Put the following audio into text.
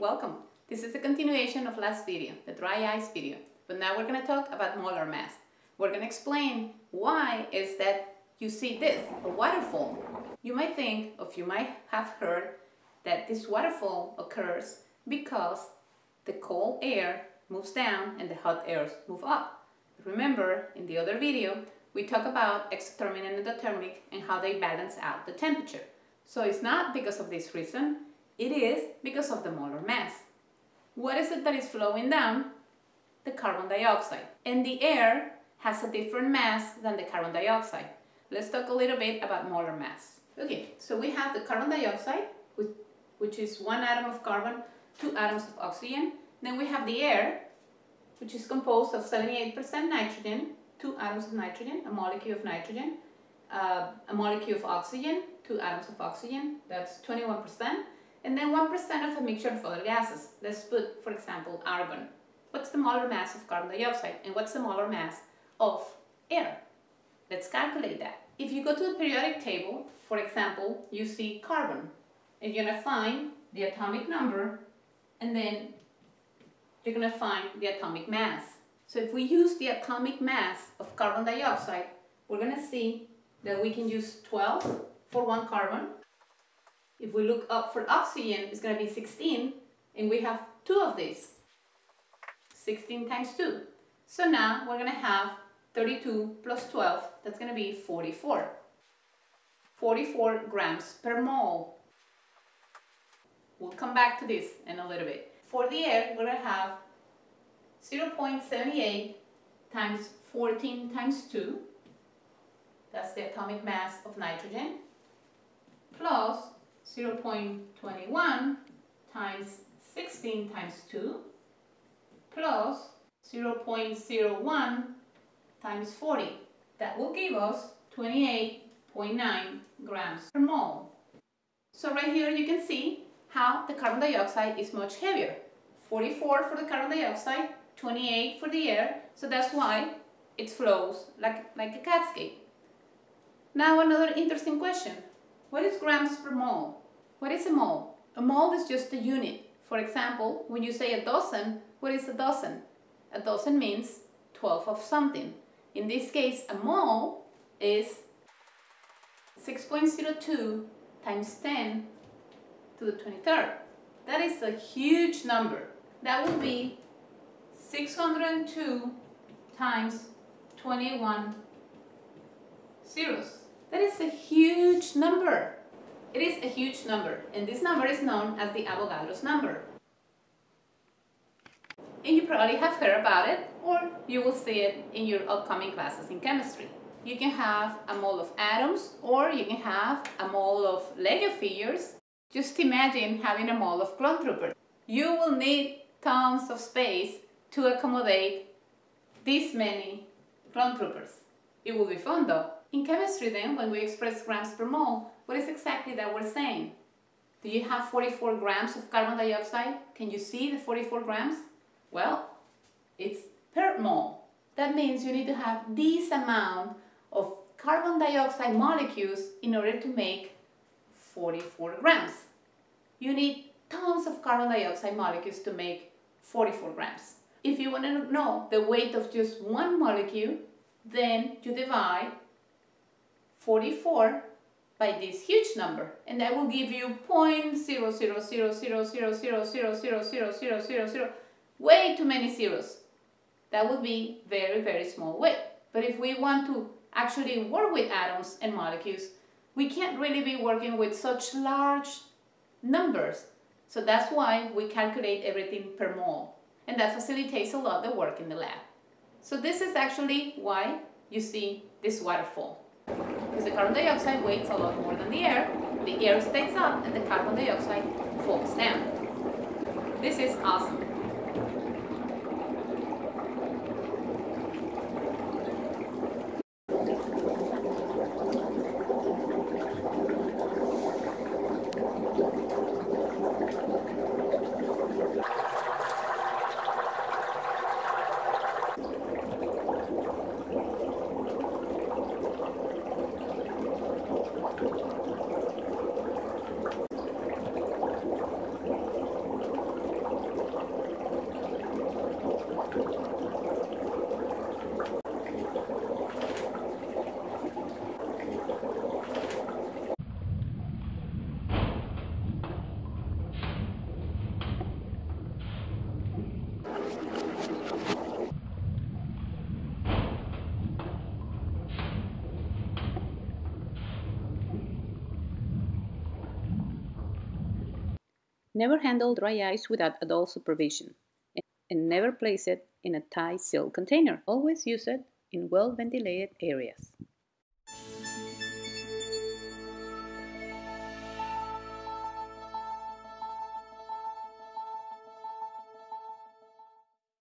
welcome. This is a continuation of last video, the dry ice video, but now we're going to talk about molar mass. We're going to explain why is that you see this, a waterfall. You might think, or you might have heard, that this waterfall occurs because the cold air moves down and the hot air moves up. Remember, in the other video, we talked about exothermic and endothermic and how they balance out the temperature. So it's not because of this reason, it is because of the molar mass. What is it that is flowing down? The carbon dioxide. And the air has a different mass than the carbon dioxide. Let's talk a little bit about molar mass. Okay, so we have the carbon dioxide, which is 1 atom of carbon, 2 atoms of oxygen. Then we have the air, which is composed of 78% nitrogen, 2 atoms of nitrogen, a molecule of nitrogen, a molecule of oxygen, 2 atoms of oxygen, that's 21%, and then 1% of a mixture of other gases. Let's put, for example, argon. What's the molar mass of carbon dioxide and what's the molar mass of air? Let's calculate that. If you go to the periodic table, for example, you see carbon, and you're going to find the atomic number, and then you're going to find the atomic mass. So if we use the atomic mass of carbon dioxide, we're going to see that we can use 12 for 1 carbon. If we look up for oxygen, it's going to be 16, and we have 2 of these. 16 times 2. So now we're going to have 32 plus 12, that's going to be 44. 44 grams per mole. We'll come back to this in a little bit. For the air, we're going to have 0.78 times 14 times 2. That's the atomic mass of nitrogen. Plus 0.21 times 16 times 2. Plus 0.01 times 40. That will give us 28.9 grams per mole. So right here you can see how the carbon dioxide is much heavier. 44 for the carbon dioxide, 28 for the air, so that's why it flows like a cascade. Now another interesting question. What is grams per mole? What is a mole? A mole is just a unit. For example, when you say a dozen, what is a dozen? A dozen means 12 of something. In this case, a mole is 6.02 times 10 to the 23rd. That is a huge number. That would be 602 times 21 zeros. That is a huge number. It is a huge number, and this number is known as the Avogadro's number. And you probably have heard about it, or you will see it in your upcoming classes in chemistry. You can have a mole of atoms, or you can have a mole of Lego figures. Just imagine having a mole of clone troopers. You will need tons of space to accommodate this many clone troopers. It will be fun though. In chemistry then, when we express grams per mole, what is exactly that we're saying? Do you have 44 grams of carbon dioxide? Can you see the 44 grams? Well, it's per mole. That means you need to have this amount of carbon dioxide molecules in order to make 44 grams. You need tons of carbon dioxide molecules to make 44 grams. If you want to know the weight of just one molecule, then you divide 44 by this huge number, and that will give you 0.000000000000000, way too many zeros. That would be very, very small weight. But if we want to actually work with atoms and molecules, we can't really be working with such large numbers. So that's why we calculate everything per mole. And that facilitates a lot the work in the lab. So this is actually why you see this waterfall. Because the carbon dioxide weighs a lot more than the air stays up and the carbon dioxide falls down. This is awesome. Never handle dry ice without adult supervision, and never place it in a tight sealed container. Always use it in well-ventilated areas.